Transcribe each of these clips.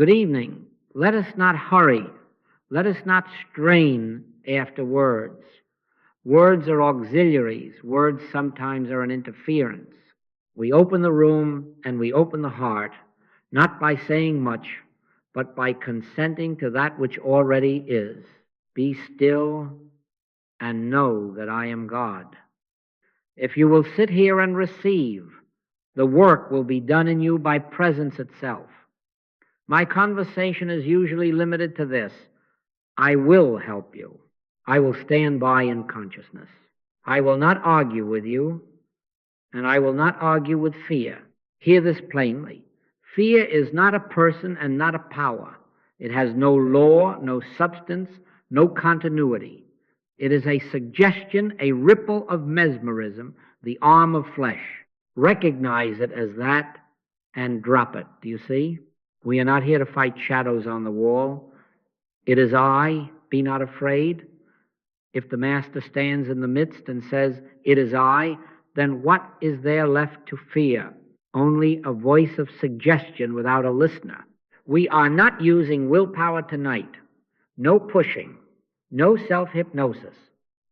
Good evening. Let us not hurry. Let us not strain after words. Words are auxiliaries. Words sometimes are an interference. We open the room and we open the heart, not by saying much, but by consenting to that which already is. Be still and know that I am God. If you will sit here and receive, the work will be done in you by presence itself. My conversation is usually limited to this: I will help you. I will stand by in consciousness. I will not argue with you, and I will not argue with fear. Hear this plainly. Fear is not a person and not a power. It has no law, no substance, no continuity. It is a suggestion, a ripple of mesmerism, the arm of flesh. Recognize it as that and drop it. Do you see? We are not here to fight shadows on the wall. It is I, be not afraid. If the Master stands in the midst and says, it is I, then what is there left to fear? Only a voice of suggestion without a listener. We are not using willpower tonight. No pushing, no self-hypnosis,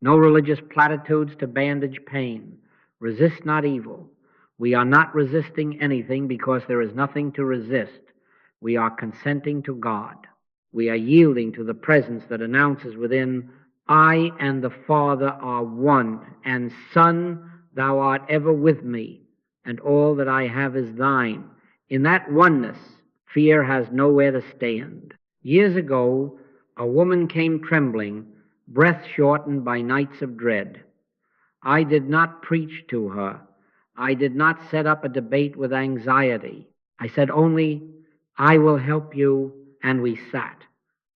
no religious platitudes to bandage pain. Resist not evil. We are not resisting anything because there is nothing to resist. We are consenting to God. We are yielding to the presence that announces within, I and the Father are one, and Son, thou art ever with me, and all that I have is thine. In that oneness, fear has nowhere to stand. Years ago, a woman came trembling, breath shortened by nights of dread. I did not preach to her. I did not set up a debate with anxiety. I said only, I will help you, and we sat.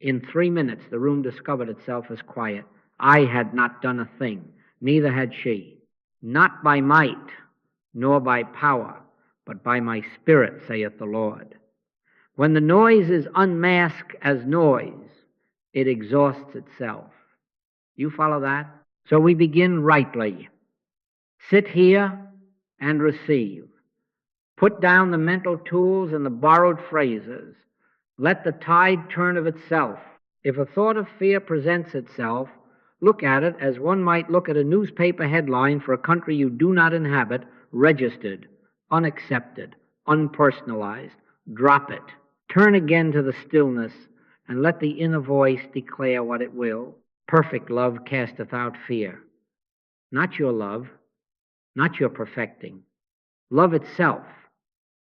In 3 minutes, the room discovered itself as quiet. I had not done a thing, neither had she. Not by might, nor by power, but by my Spirit, saith the Lord. When the noise is unmasked as noise, it exhausts itself. You follow that? So we begin rightly. Sit here and receive. Put down the mental tools and the borrowed phrases. Let the tide turn of itself. If a thought of fear presents itself, look at it as one might look at a newspaper headline for a country you do not inhabit, registered, unaccepted, unpersonalized. Drop it. Turn again to the stillness and let the inner voice declare what it will. Perfect love casteth out fear. Not your love, not your perfecting. Love itself,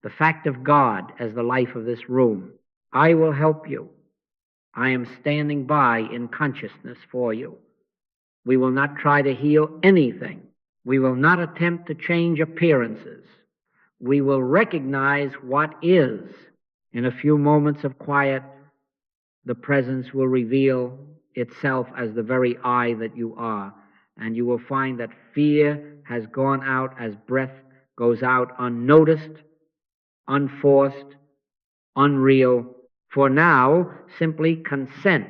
the fact of God as the life of this room. I will help you. I am standing by in consciousness for you. We will not try to heal anything. We will not attempt to change appearances. We will recognize what is. In a few moments of quiet, the presence will reveal itself as the very I that you are, and you will find that fear has gone out as breath goes out, unnoticed, unforced, unreal. For now, simply consent,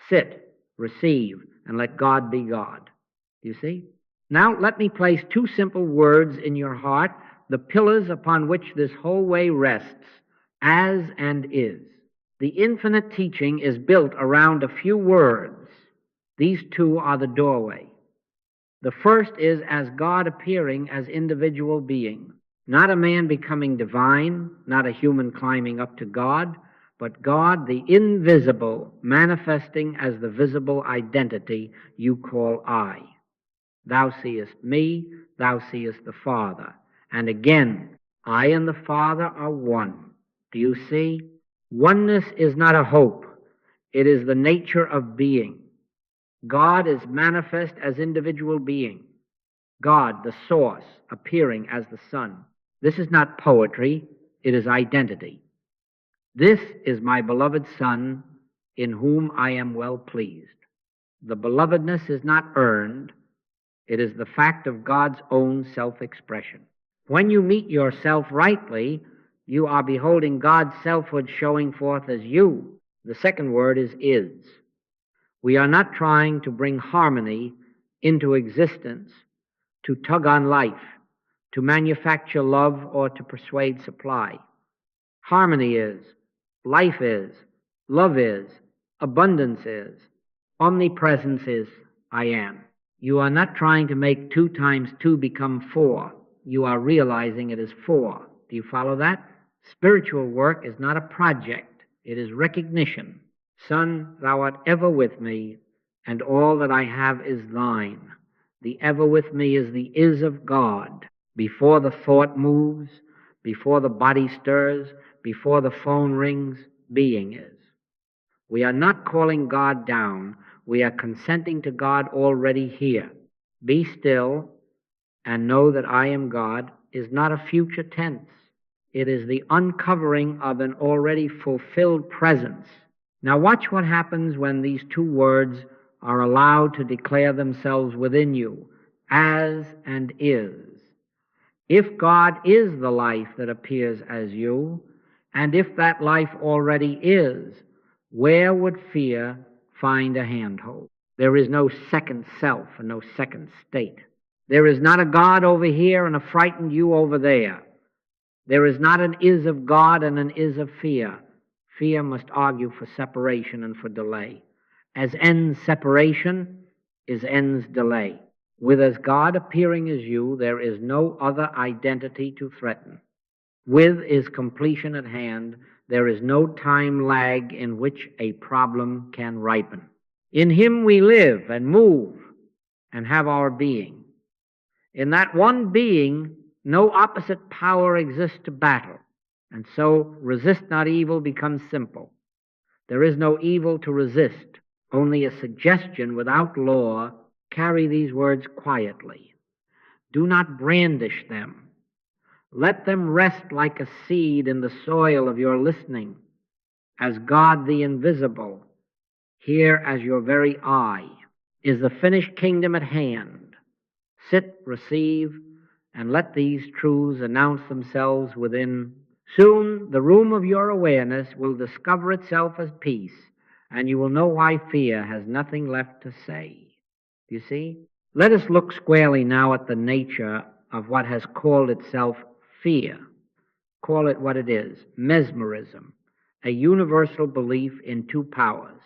sit, receive, and let God be God. Do you see? Now let me place 2 simple words in your heart, the pillars upon which this whole way rests, as and is. The infinite teaching is built around a few words. These 2 are the doorway. The first is as God appearing as individual being. Not a man becoming divine, not a human climbing up to God, but God, the invisible, manifesting as the visible identity you call I. Thou seest me, thou seest the Father. And again, I and the Father are one. Do you see? Oneness is not a hope. It is the nature of being. God is manifest as individual being. God, the source, appearing as the Son. This is not poetry, it is identity. This is my beloved Son, in whom I am well pleased. The belovedness is not earned, it is the fact of God's own self-expression. When you meet yourself rightly, you are beholding God's selfhood showing forth as you. The second word is. We are not trying to bring harmony into existence, to tug on life, to manufacture love, or to persuade supply. Harmony is, life is, love is, abundance is, omnipresence is, I am. You are not trying to make 2 times 2 become 4. You are realizing it is 4. Do you follow that? Spiritual work is not a project. It is recognition. Son, thou art ever with me, and all that I have is thine. The ever with me is the is of God. Before the thought moves, before the body stirs, before the phone rings, being is. We are not calling God down. We are consenting to God already here. Be still and know that I am God is not a future tense. It is the uncovering of an already fulfilled presence. Now watch what happens when these 2 words are allowed to declare themselves within you, as and is. If God is the life that appears as you, and if that life already is, where would fear find a handhold? There is no second self and no second state. There is not a God over here and a frightened you over there. There is not an is of God and an is of fear. Fear must argue for separation and for delay. As ends separation is ends delay. With as God appearing as you, there is no other identity to threaten. With is completion at hand. There is no time lag in which a problem can ripen. In him we live and move and have our being. In that one being, no opposite power exists to battle, and so resist not evil becomes simple. There is no evil to resist, only a suggestion without law. Carry these words quietly. Do not brandish them. Let them rest like a seed in the soil of your listening, as God the invisible, here as your very eye. Is the finished kingdom at hand? Sit, receive, and let these truths announce themselves within. Soon the room of your awareness will discover itself as peace, and you will know why fear has nothing left to say. You see? Let us look squarely now at the nature of what has called itself fear. Call it what it is, mesmerism, a universal belief in 2 powers.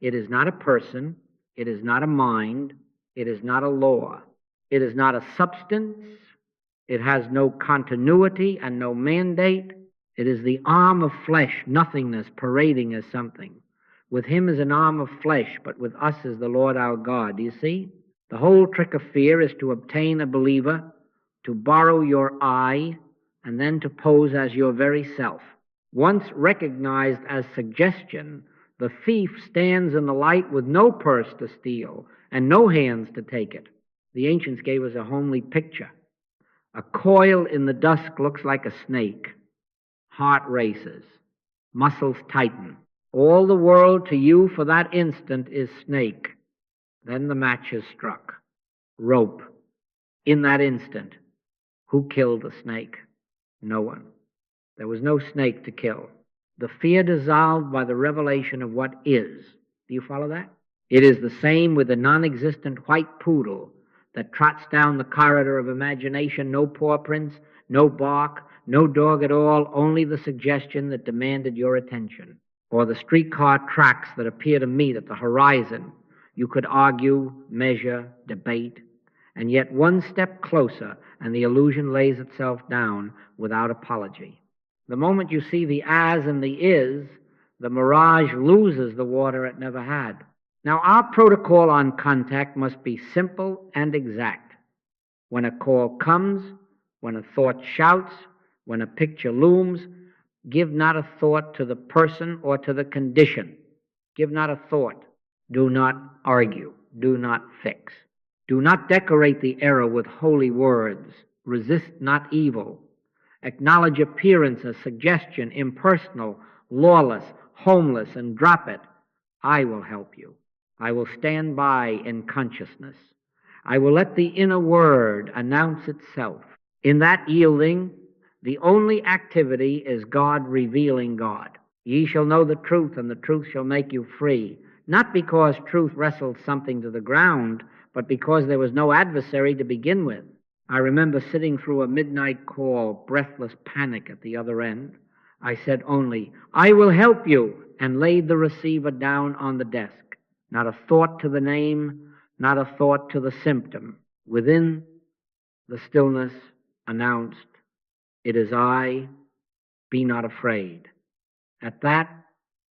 It is not a person, it is not a mind, it is not a law, it is not a substance, it has no continuity and no mandate. It is the arm of flesh, nothingness, parading as something. With him is an arm of flesh, but with us is the Lord our God. Do you see? The whole trick of fear is to obtain a believer, to borrow your I, and then to pose as your very self. Once recognized as suggestion, the thief stands in the light with no purse to steal and no hands to take it. The ancients gave us a homely picture. A coil in the dusk looks like a snake. Heart races. Muscles tighten. All the world to you for that instant is snake. Then the match is struck. Rope. In that instant, who killed the snake? No one. There was no snake to kill. The fear dissolved by the revelation of what is. Do you follow that? It is the same with the non-existent white poodle that trots down the corridor of imagination. No paw prints, no bark, no dog at all, only the suggestion that demanded your attention. Or the streetcar tracks that appear to meet at the horizon. You could argue, measure, debate, and yet one step closer and the illusion lays itself down without apology. The moment you see the as and the is, the mirage loses the water it never had. Now, our protocol on contact must be simple and exact. When a call comes, when a thought shouts, when a picture looms, give not a thought to the person or to the condition. Give not a thought. Do not argue. Do not fix. Do not decorate the error with holy words. Resist not evil. Acknowledge appearance as suggestion, impersonal, lawless, homeless, and drop it. I will help you. I will stand by in consciousness. I will let the inner word announce itself. In that yielding, the only activity is God revealing God. Ye shall know the truth, and the truth shall make you free. Not because truth wrestled something to the ground, but because there was no adversary to begin with. I remember sitting through a midnight call, breathless panic at the other end. I said only, "I will help you," and laid the receiver down on the desk. Not a thought to the name, not a thought to the symptom. Within the stillness announced, "It is I, be not afraid." At that,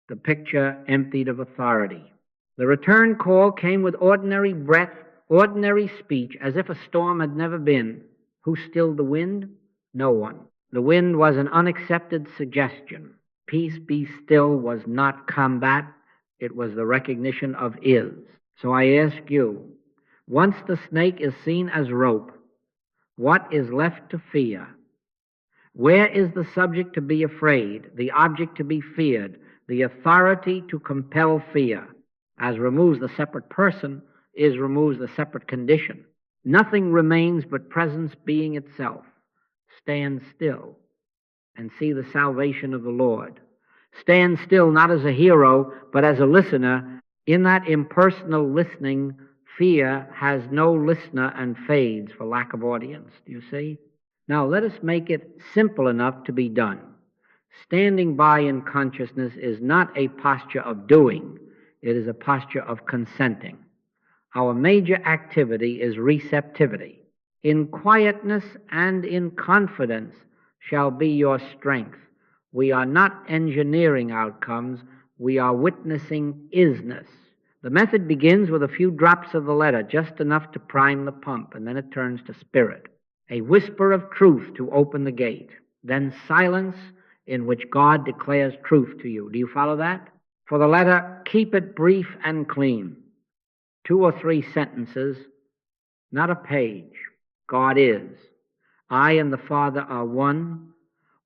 the picture emptied of authority. The return call came with ordinary breath, ordinary speech, as if a storm had never been. Who stilled the wind? No one. The wind was an unaccepted suggestion. Peace, be still was not combat. It was the recognition of is. So I ask you, once the snake is seen as rope, what is left to fear? Where is the subject to be afraid, the object to be feared, the authority to compel fear? As removes the separate person, is removes the separate condition. Nothing remains but presence being itself. Stand still and see the salvation of the Lord. Stand still not as a hero, but as a listener. In that impersonal listening, fear has no listener and fades for lack of audience. Do you see? Now let us make it simple enough to be done. Standing by in consciousness is not a posture of doing. It is a posture of consenting. Our major activity is receptivity. In quietness and in confidence shall be your strength. We are not engineering outcomes. We are witnessing isness. The method begins with a few drops of the letter, just enough to prime the pump, and then it turns to spirit. A whisper of truth to open the gate. Then silence in which God declares truth to you. Do you follow that? For the letter, keep it brief and clean. 2 or 3 sentences, not a page. God is. I and the Father are one.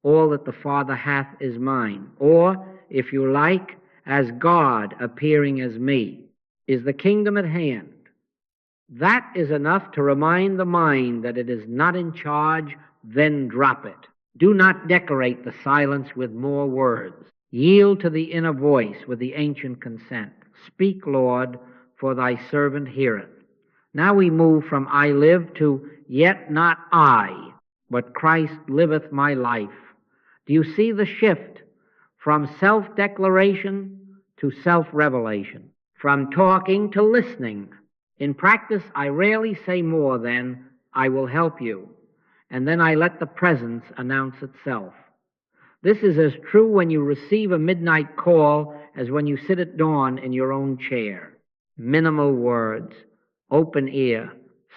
All that the Father hath is mine. Or, if you like, as God appearing as me. Is the kingdom at hand? That is enough to remind the mind that it is not in charge, then drop it. Do not decorate the silence with more words. Yield to the inner voice with the ancient consent. Speak, Lord, for thy servant heareth. Now we move from I live to yet not I, but Christ liveth my life. Do you see the shift from self-declaration to self-revelation, from talking to listening? In practice, I rarely say more than, I will help you, and then I let the presence announce itself. This is as true when you receive a midnight call as when you sit at dawn in your own chair. Minimal words, open ear,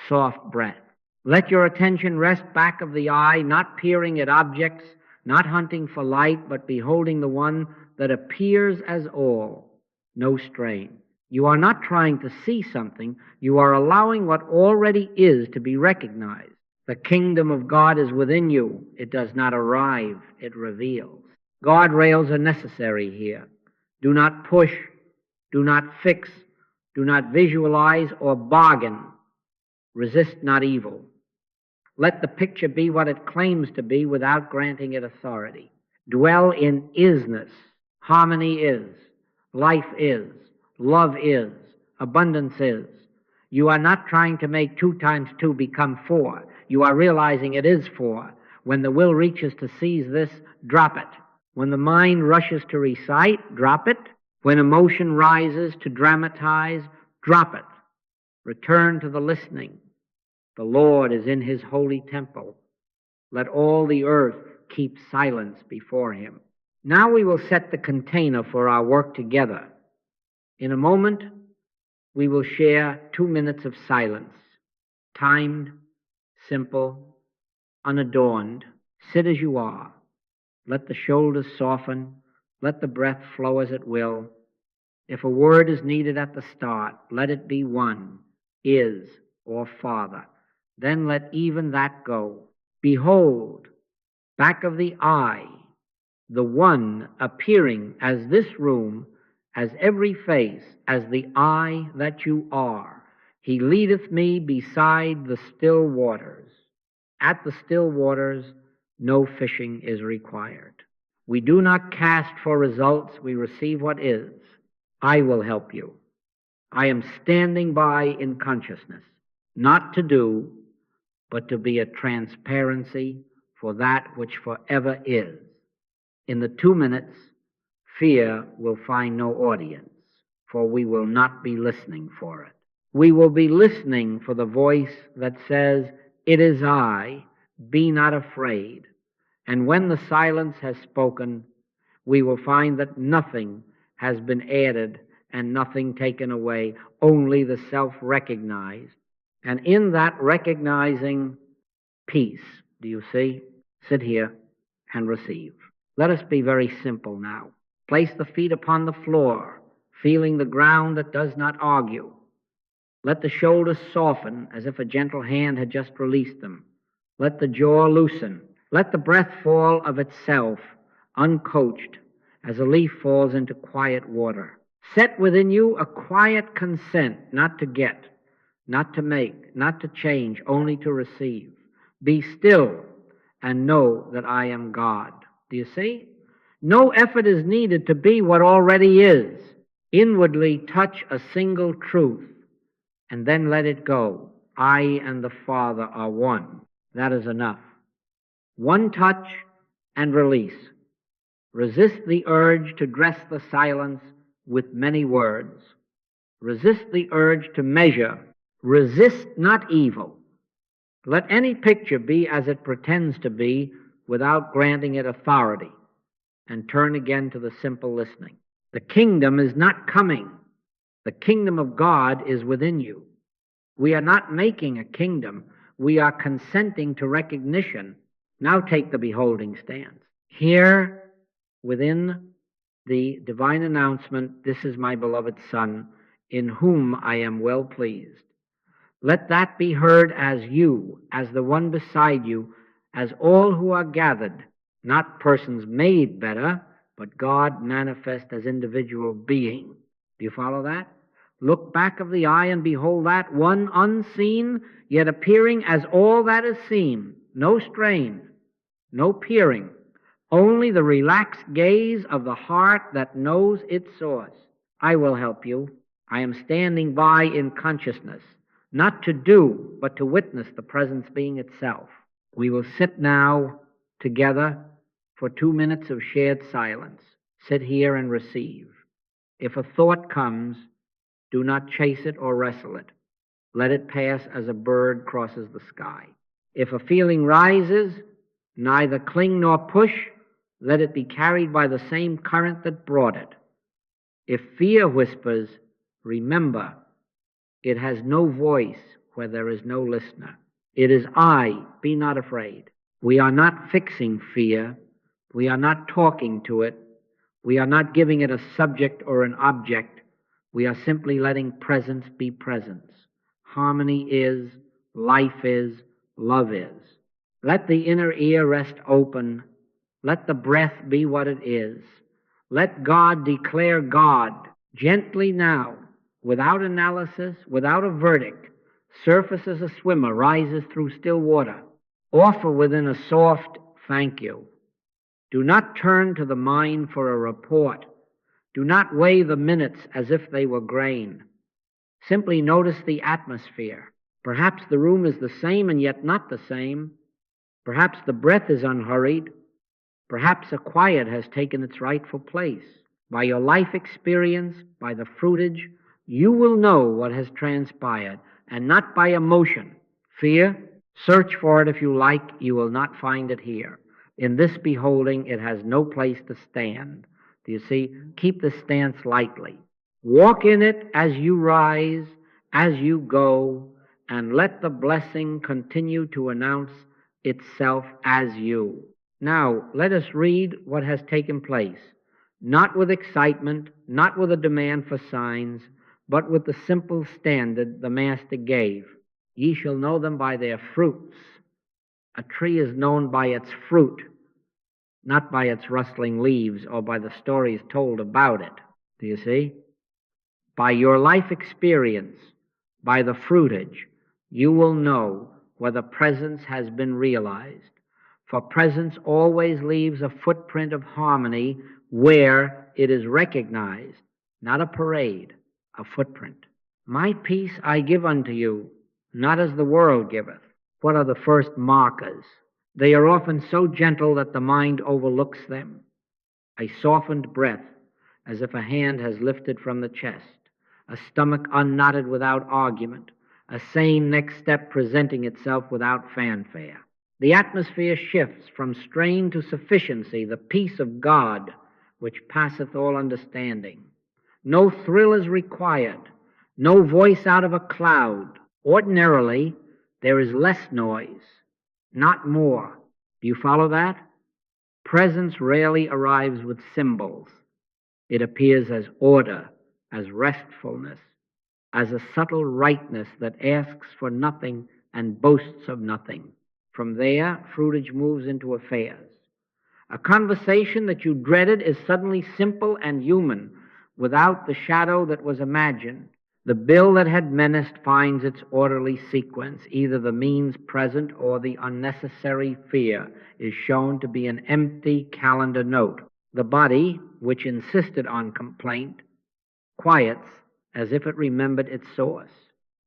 soft breath. Let your attention rest back of the eye, not peering at objects, not hunting for light, but beholding the one that appears as all. No strain. You are not trying to see something. You are allowing what already is to be recognized. The kingdom of God is within you. It does not arrive. It reveals. Guardrails are necessary here. Do not push. Do not fix. Do not visualize or bargain. Resist not evil. Let the picture be what it claims to be without granting it authority. Dwell in isness. Harmony is. Life is. Love is. Abundance is. You are not trying to make 2 times 2 become 4. You are realizing it is 4. When the will reaches to seize this, drop it. When the mind rushes to recite, drop it. When emotion rises to dramatize, drop it. Return to the listening. The Lord is in his holy temple. Let all the earth keep silence before him. Now we will set the container for our work together. In a moment, we will share 2 minutes of silence, timed, simple, unadorned. Sit as you are. Let the shoulders soften. Let the breath flow as it will. If a word is needed at the start, let it be one, is, or Father. Then let even that go. Behold, back of the I, the one appearing as this room, as every face, as the I that you are. He leadeth me beside the still waters. At the still waters, no fishing is required. We do not cast for results, we receive what is. I will help you. I am standing by in consciousness, not to do, but to be a transparency for that which forever is. In the 2 minutes, fear will find no audience, for we will not be listening for it. We will be listening for the voice that says, "It is I, be not afraid." And when the silence has spoken, we will find that nothing has been added and nothing taken away, only the self-recognized. And in that recognizing peace, do you see? Sit here and receive. Let us be very simple now. Place the feet upon the floor, feeling the ground that does not argue. Let the shoulders soften as if a gentle hand had just released them. Let the jaw loosen. Let the breath fall of itself, uncoached, as a leaf falls into quiet water. Set within you a quiet consent, not to get, not to make, not to change, only to receive. Be still and know that I am God. Do you see? No effort is needed to be what already is. Inwardly touch a single truth and then let it go. I and the Father are one. That is enough. One touch and release. Resist the urge to dress the silence with many words. Resist the urge to measure. Resist not evil. Let any picture be as it pretends to be without granting it authority, and turn again to the simple listening. The kingdom is not coming. The kingdom of God is within you. We are not making a kingdom. We are consenting to recognition. Now take the beholding stance. Here, within the divine announcement, "This is my beloved Son, in whom I am well pleased." Let that be heard as you, as the one beside you, as all who are gathered, not persons made better, but God manifest as individual being. Do you follow that? Look back of the eye and behold that one unseen, yet appearing as all that is seen. No strain, no peering, only the relaxed gaze of the heart that knows its source. I will help you. I am standing by in consciousness, not to do, but to witness the presence being itself. We will sit now together for 2 minutes of shared silence. Sit here and receive. If a thought comes, do not chase it or wrestle it. Let it pass as a bird crosses the sky. If a feeling rises, neither cling nor push, let it be carried by the same current that brought it. If fear whispers, remember, it has no voice where there is no listener. It is I, be not afraid. We are not fixing fear. We are not talking to it. We are not giving it a subject or an object. We are simply letting presence be presence. Harmony is, life is, love is. Let the inner ear rest open. Let the breath be what it is. Let God declare God gently now, without analysis, without a verdict. Surface as a swimmer rises through still water. Offer within a soft thank you. Do not turn to the mind for a report. Do not weigh the minutes as if they were grain. Simply notice the atmosphere. Perhaps the room is the same and yet not the same. Perhaps the breath is unhurried. Perhaps a quiet has taken its rightful place. By your life experience, by the fruitage, you will know what has transpired, and not by emotion. Fear, search for it if you like, you will not find it here. In this beholding, it has no place to stand. Do you see? Keep the stance lightly. Walk in it as you rise, as you go, and let the blessing continue to announce itself as you. Now, let us read what has taken place, not with excitement, not with a demand for signs, but with the simple standard the Master gave. Ye shall know them by their fruits. A tree is known by its fruit, not by its rustling leaves or by the stories told about it. Do you see? By your life experience, by the fruitage, you will know whether presence has been realized. For presence always leaves a footprint of harmony where it is recognized, not a parade, a footprint. My peace I give unto you, not as the world giveth. What are the first markers? They are often so gentle that the mind overlooks them. a softened breath, as if a hand has lifted from the chest, a stomach unknotted without argument, a sane next step presenting itself without fanfare. The atmosphere shifts from strain to sufficiency, the peace of God which passeth all understanding. No thrill is required, no voice out of a cloud. Ordinarily, there is less noise, not more. Do you follow that? Presence rarely arrives with symbols. It appears as order, as restfulness, as a subtle rightness that asks for nothing and boasts of nothing. From there, fruitage moves into affairs. A conversation that you dreaded is suddenly simple and human, without the shadow that was imagined. The bill that had menaced finds its orderly sequence. Either the means present or the unnecessary fear is shown to be an empty calendar note. The body, which insisted on complaint, quiets as if it remembered its source.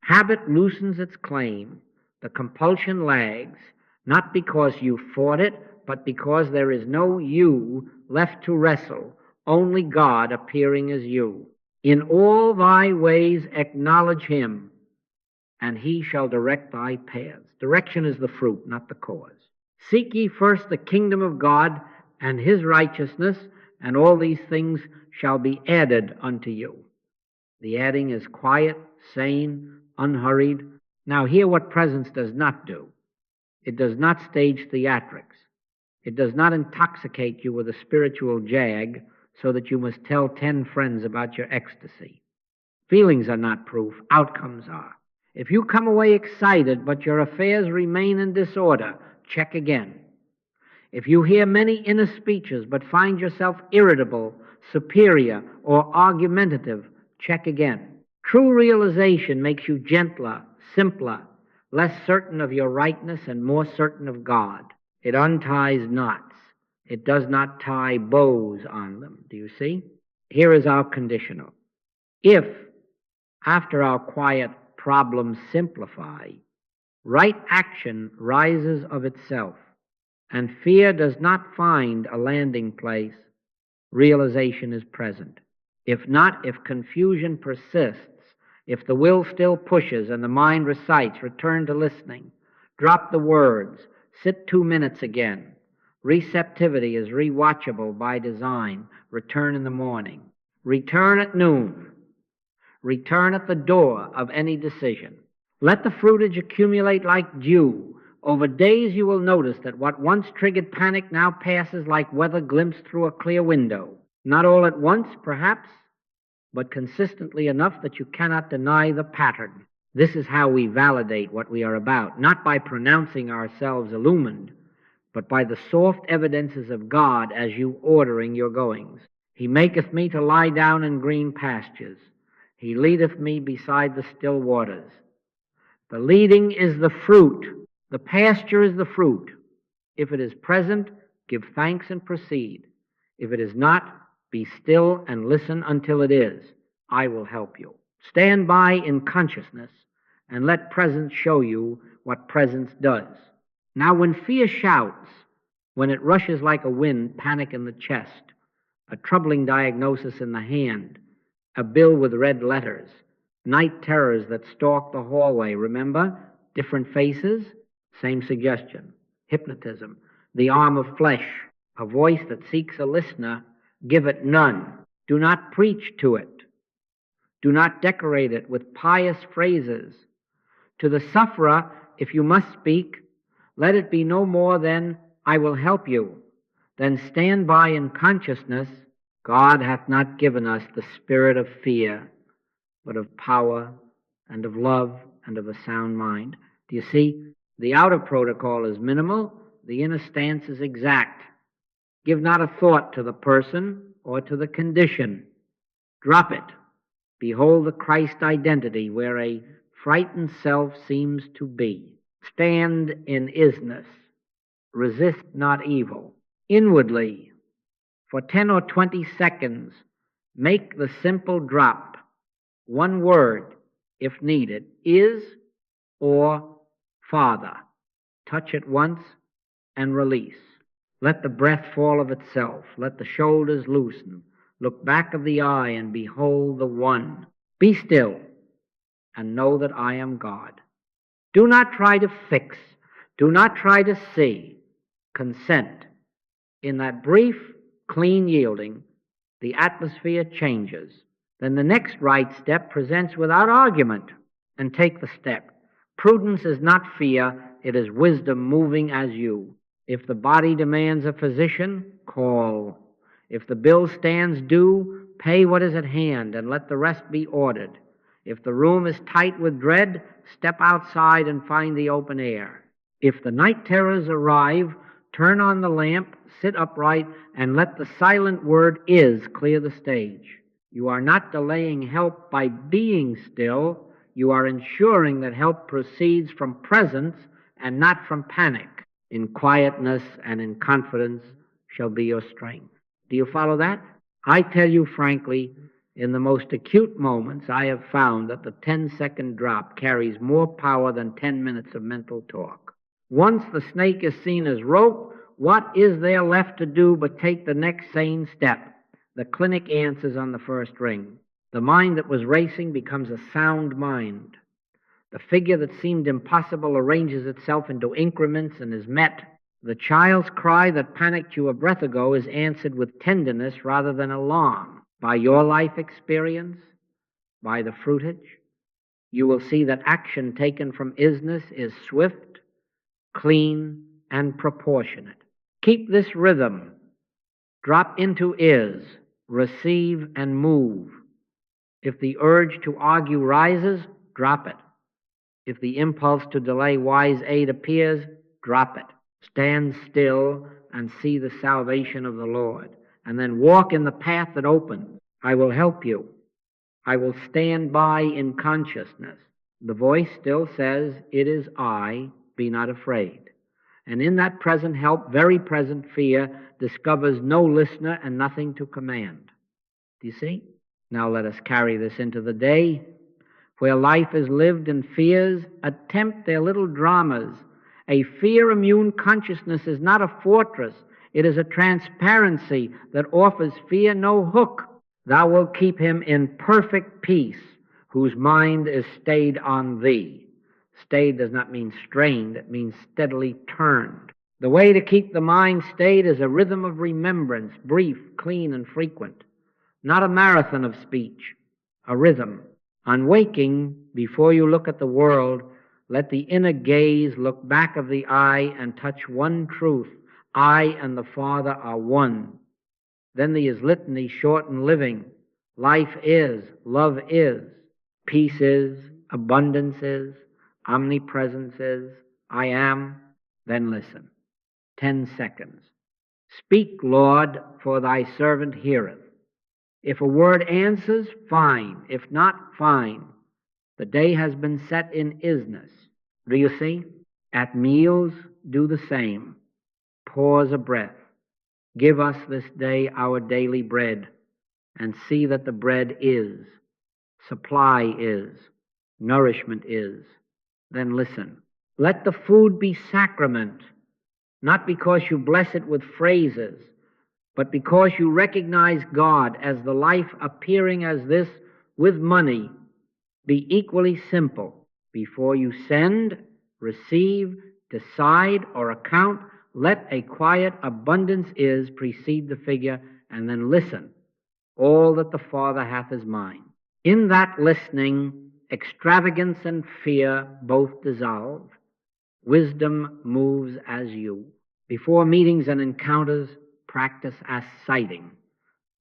Habit loosens its claim. The compulsion lags, not because you fought it, but because there is no you left to wrestle, only God appearing as you. In all thy ways acknowledge him, and he shall direct thy paths. Direction is the fruit, not the cause. Seek ye first the kingdom of God and his righteousness, and all these things shall be added unto you. The adding is quiet, sane, unhurried. Now hear what presence does not do. It does not stage theatrics. It does not intoxicate you with a spiritual jag so that you must tell 10 friends about your ecstasy. Feelings are not proof, outcomes are. If you come away excited but your affairs remain in disorder, check again. If you hear many inner speeches but find yourself irritable, superior, or argumentative, check again. True realization makes you gentler, simpler, less certain of your rightness and more certain of God. It unties knots. It does not tie bows on them. Do you see? Here is our conditional. If, after our quiet problems simplify, right action rises of itself, and fear does not find a landing place, realization is present. If not, if confusion persists, if the will still pushes and the mind recites, return to listening. Drop the words. Sit 2 minutes again. Receptivity is rewatchable by design. Return in the morning. Return at noon. Return at the door of any decision. Let the fruitage accumulate like dew. Over days you will notice that what once triggered panic now passes like weather glimpsed through a clear window. Not all at once, perhaps, but consistently enough that you cannot deny the pattern. This is how we validate what we are about, not by pronouncing ourselves illumined, but by the soft evidences of God as you ordering your goings. He maketh me to lie down in green pastures. He leadeth me beside the still waters. The leading is the fruit. The pasture is the fruit. If it is present, give thanks and proceed. If it is not, be still and listen until it is. I will help you. Stand by in consciousness and let presence show you what presence does. Now, when fear shouts, when it rushes like a wind, panic in the chest, a troubling diagnosis in the hand, a bill with red letters, night terrors that stalk the hallway, remember? Different faces, same suggestion. Hypnotism, the arm of flesh, a voice that seeks a listener, give it none. Do not preach to it. Do not decorate it with pious phrases. To the sufferer, if you must speak, let it be no more than, I will help you. Then stand by in consciousness, God hath not given us the spirit of fear, but of power and of love and of a sound mind. Do you see? The outer protocol is minimal, the inner stance is exact. Give not a thought to the person or to the condition. Drop it. Behold the Christ identity where a frightened self seems to be. Stand in isness. Resist not evil. Inwardly, for 10 or 20 seconds, make the simple drop. One word, if needed, is or Father. Touch it once and release. Let the breath fall of itself. Let the shoulders loosen. Look back of the eye and behold the One. Be still and know that I am God. Do not try to fix. Do not try to see. Consent. In that brief, clean yielding, the atmosphere changes. Then the next right step presents without argument, and take the step. Prudence is not fear, it is wisdom moving as you. If the body demands a physician, call. If the bill stands due, pay what is at hand and let the rest be ordered. If the room is tight with dread, step outside and find the open air. If the night terrors arrive, turn on the lamp, sit upright, and let the silent word is clear the stage. You are not delaying help by being still. You are ensuring that help proceeds from presence and not from panic. In quietness and in confidence shall be your strength. Do you follow that? I tell you frankly, in the most acute moments, I have found that the 10-second drop carries more power than 10 minutes of mental talk. Once the snake is seen as rope, what is there left to do but take the next sane step? The clinic answers on the first ring. The mind that was racing becomes a sound mind. The figure that seemed impossible arranges itself into increments and is met. The child's cry that panicked you a breath ago is answered with tenderness rather than alarm. By your life experience, by the fruitage, you will see that action taken from isness is swift, clean, and proportionate. Keep this rhythm. Drop into is, receive, and move. If the urge to argue rises, drop it. If the impulse to delay wise aid appears, drop it. Stand still and see the salvation of the Lord, and then walk in the path that opens. I will help you. I will stand by in consciousness. The voice still says, it is I, be not afraid. And in that present help, very present fear discovers no listener and nothing to command. Do you see? Now let us carry this into the day. Where life is lived in fears, attempt their little dramas. A fear-immune consciousness is not a fortress. It is a transparency that offers fear no hook. Thou wilt keep him in perfect peace, whose mind is stayed on thee. Stayed does not mean strained, it means steadily turned. The way to keep the mind stayed is a rhythm of remembrance, brief, clean, and frequent. Not a marathon of speech, a rhythm. On waking, before you look at the world, let the inner gaze look back of the eye and touch one truth. I and the Father are one. Then the litany short and living. Life is, love is, peace is, abundance is, omnipresence is, I am. Then listen. 10 seconds. Speak, Lord, for thy servant heareth. If a word answers, fine. If not, fine. The day has been set in isness. Do you see? At meals, do the same. Pause a breath. Give us this day our daily bread, and see that the bread is, supply is, nourishment is. Then listen. Let the food be sacrament, not because you bless it with phrases, but because you recognize God as the life appearing as this with money. Be equally simple. Before you send, receive, decide, or account, let a quiet abundance is precede the figure, and then listen. All that the Father hath is mine. In that listening, extravagance and fear both dissolve. Wisdom moves as you. Before meetings and encounters, practice as sighting.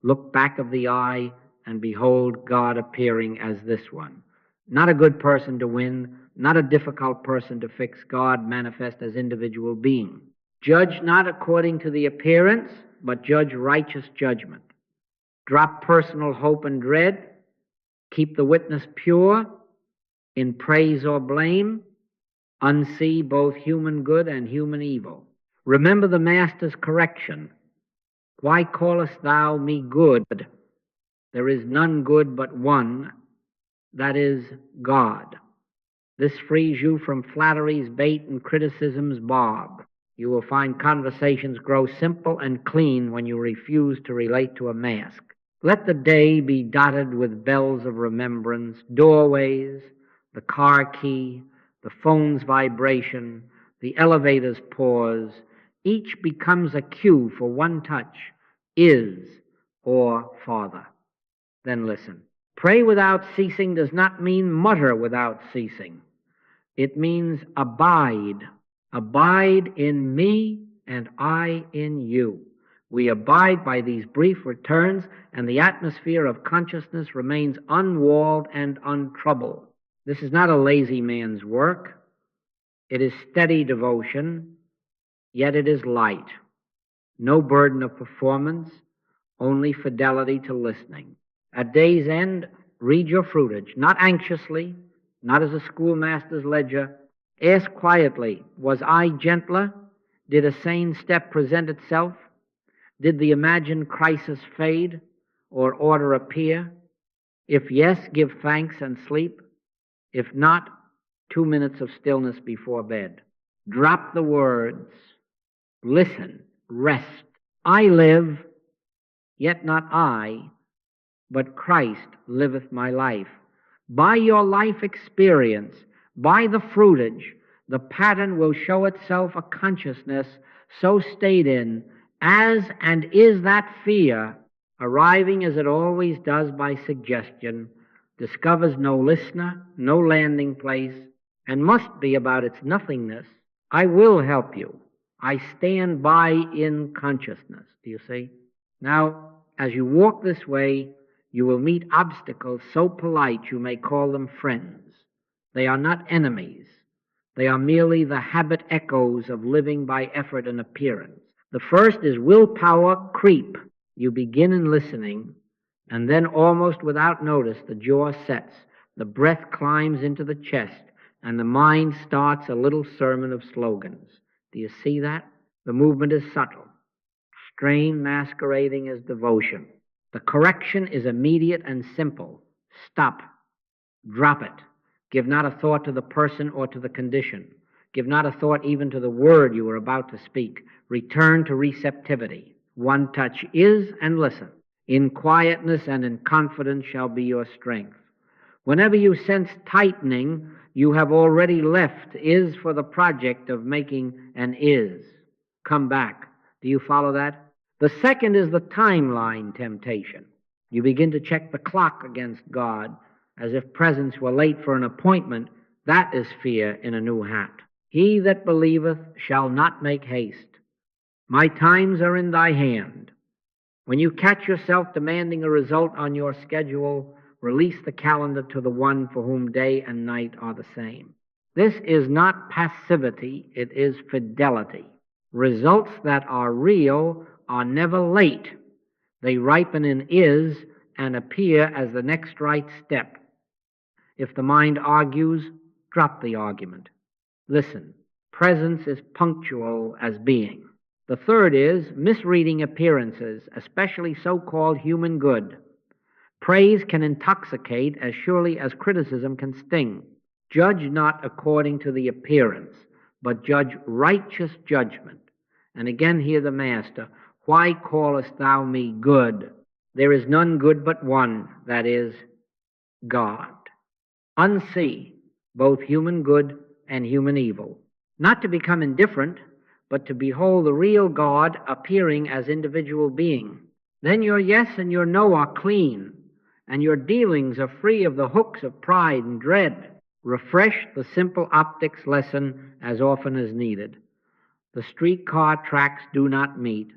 Look back of the eye and behold God appearing as this one. Not a good person to win, not a difficult person to fix. God manifest as individual being. Judge not according to the appearance, but judge righteous judgment. Drop personal hope and dread. Keep the witness pure in praise or blame. Unsee both human good and human evil. Remember the Master's correction. Why callest thou me good? There is none good but one, that is God. This frees you from flattery's bait and criticism's barb. You will find conversations grow simple and clean when you refuse to relate to a mask. Let the day be dotted with bells of remembrance, doorways, the car key, the phone's vibration, the elevator's pause. Each becomes a cue for one touch, is or Father. Then listen. Pray without ceasing does not mean mutter without ceasing. It means abide. Abide in me and I in you. We abide by these brief returns, and the atmosphere of consciousness remains unwalled and untroubled. This is not a lazy man's work. It is steady devotion, yet it is light. No burden of performance, only fidelity to listening. At day's end, read your fruitage, not anxiously, not as a schoolmaster's ledger. Ask quietly, was I gentler? Did a sane step present itself? Did the imagined crisis fade or order appear? If yes, give thanks and sleep. If not, 2 minutes of stillness before bed. Drop the words. Listen. Rest. I live, yet not I, but Christ liveth my life. By your life experience, by the fruitage, the pattern will show itself a consciousness so stayed in as and is that fear, arriving as it always does by suggestion, discovers no listener, no landing place, and must be about its nothingness. I will help you. I stand by in consciousness. Do you see? Now, as you walk this way, you will meet obstacles so polite you may call them friends. They are not enemies. They are merely the habit echoes of living by effort and appearance. The first is willpower creep. You begin in listening, and then almost without notice the jaw sets, the breath climbs into the chest, and the mind starts a little sermon of slogans. Do you see that? The movement is subtle, strain masquerading as devotion. The correction is immediate and simple. Stop. Drop it. Give not a thought to the person or to the condition. Give not a thought even to the word you are about to speak. Return to receptivity. One touch is, and listen. In quietness and in confidence shall be your strength. Whenever you sense tightening, you have already left is for the project of making an is. Come back. Do you follow that? The second is the timeline temptation. You begin to check the clock against God as if presence were late for an appointment. That is fear in a new hat. He that believeth shall not make haste. My times are in thy hand. When you catch yourself demanding a result on your schedule, release the calendar to the one for whom day and night are the same. This is not passivity, it is fidelity. Results that are real are never late. They ripen in is and appear as the next right step. If the mind argues, drop the argument. Listen. Presence is punctual as being. The third is misreading appearances, especially so-called human good. Praise can intoxicate as surely as criticism can sting. Judge not according to the appearance, but judge righteous judgment. And again hear the Master, why callest thou me good? There is none good but one, that is, God. Unsee both human good and human evil. Not to become indifferent, but to behold the real God appearing as individual being. Then your yes and your no are clean, and your dealings are free of the hooks of pride and dread. Refresh the simple optics lesson as often as needed. The streetcar tracks do not meet.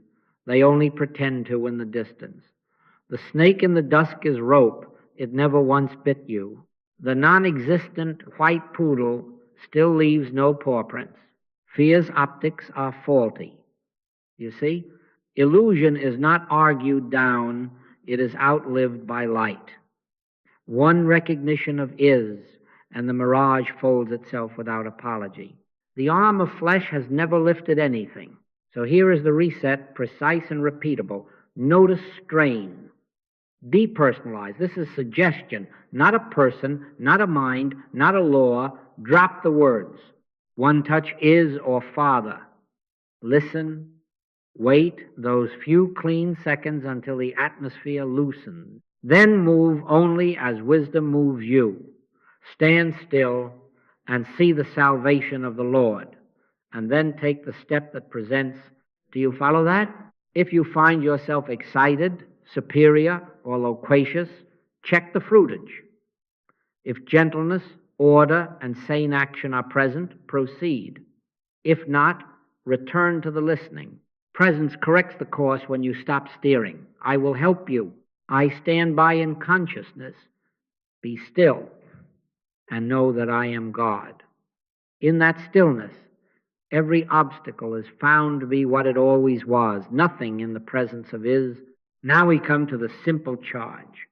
They only pretend to in the distance. The snake in the dusk is rope. It never once bit you. The non-existent white poodle still leaves no paw prints. Fear's optics are faulty. You see, illusion is not argued down. It is outlived by light. One recognition of is, and the mirage folds itself without apology. The arm of flesh has never lifted anything. So here is the reset, precise and repeatable. Notice strain. Depersonalize. This is suggestion, not a person, not a mind, not a law. Drop the words. One touch is or Father. Listen, wait those few clean seconds until the atmosphere loosens. Then move only as wisdom moves you. Stand still and see the salvation of the Lord, and then take the step that presents. Do you follow that? If you find yourself excited, superior, or loquacious, check the fruitage. If gentleness, order, and sane action are present, proceed. If not, return to the listening. Presence corrects the course when you stop steering. I will help you. I stand by in consciousness. Be still and know that I am God. In that stillness, every obstacle is found to be what it always was, nothing in the presence of is. Now we come to the simple charge.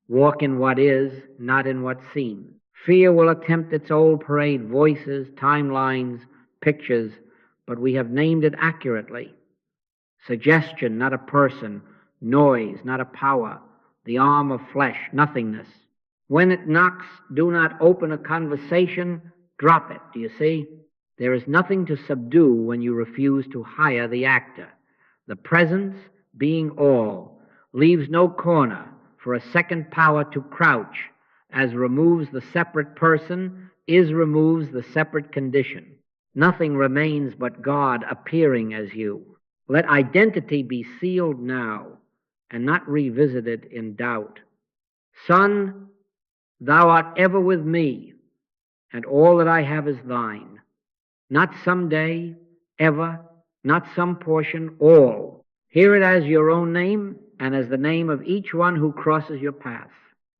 Walk in what is, not in what seems. Fear will attempt its old parade, voices, timelines, pictures, but we have named it accurately. Suggestion, not a person. Noise, not a power. The arm of flesh, nothingness. When it knocks, do not open a conversation, drop it. Do you see? There is nothing to subdue when you refuse to hire the actor. The presence, being all, leaves no corner for a second power to crouch, as removes the separate person, is removes the separate condition. Nothing remains but God appearing as you. Let identity be sealed now and not revisited in doubt. Son, thou art ever with me, and all that I have is thine. Not someday, ever, not some portion, all. Hear it as your own name and as the name of each one who crosses your path.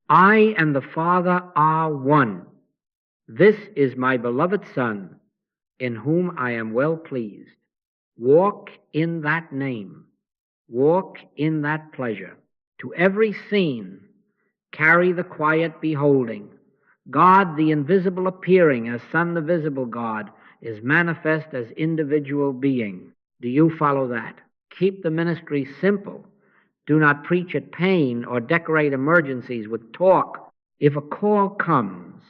I and the Father are one. This is my beloved Son, in whom I am well pleased. Walk in that name. Walk in that pleasure. To every scene, carry the quiet beholding. God, the invisible appearing as Son, the visible God, is manifest as individual being. Do you follow that? Keep the ministry simple. Do not preach at pain or decorate emergencies with talk. If a call comes,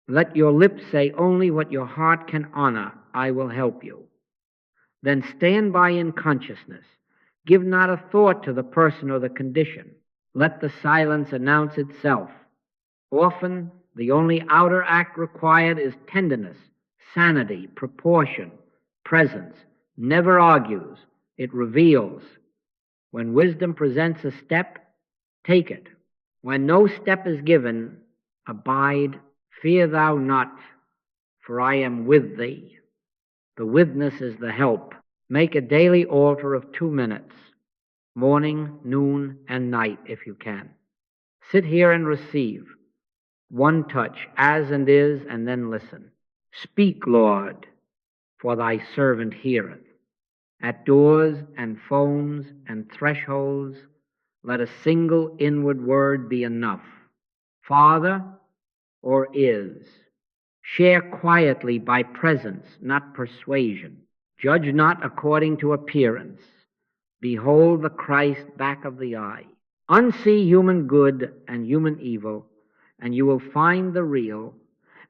let your lips say only what your heart can honor. I will help you. Then stand by in consciousness. Give not a thought to the person or the condition. Let the silence announce itself. Often, the only outer act required is tenderness, sanity, proportion, presence. Never argues. It reveals. When wisdom presents a step, take it. When no step is given, abide. Fear thou not, for I am with thee. The witness is the help. Make a daily altar of 2 minutes, morning, noon, and night, if you can. Sit here and receive. One touch, as and is, and then listen. Speak, Lord, for thy servant heareth. At doors and phones and thresholds, let a single inward word be enough. Father or is. Share quietly by presence, not persuasion. Judge not according to appearance. Behold the Christ back of the eye. Unsee human good and human evil, and you will find the real,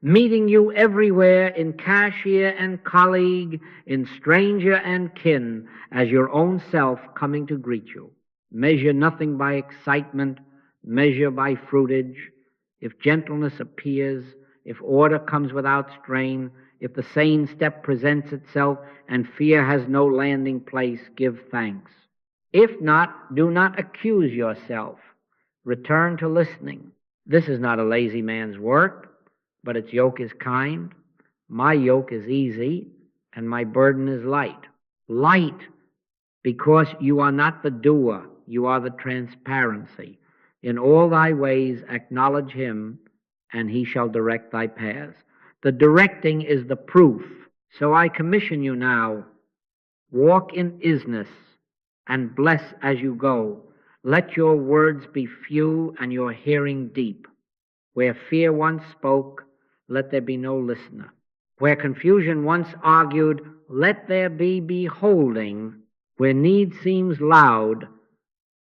meeting you everywhere in cashier and colleague, in stranger and kin, as your own self coming to greet you. Measure nothing by excitement, measure by fruitage. If gentleness appears, if order comes without strain, if the sane step presents itself and fear has no landing place, give thanks. If not, do not accuse yourself. Return to listening. This is not a lazy man's work, but its yoke is kind. My yoke is easy, and my burden is light. Light, because you are not the doer, you are the transparency. In all thy ways acknowledge him, and he shall direct thy paths. The directing is the proof. So I commission you now, walk in isness, and bless as you go. Let your words be few and your hearing deep. Where fear once spoke, let there be no listener. Where confusion once argued, let there be beholding. Where need seems loud,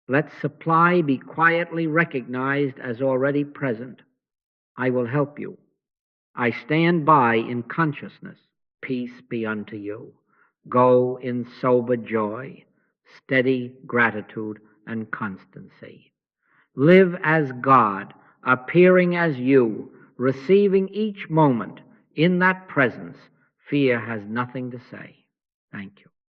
let supply be quietly recognized as already present. I will help you. I stand by in consciousness. Peace be unto you. Go in sober joy, steady gratitude, and constancy. Live as God, appearing as you, receiving each moment in that presence. Fear has nothing to say. Thank you.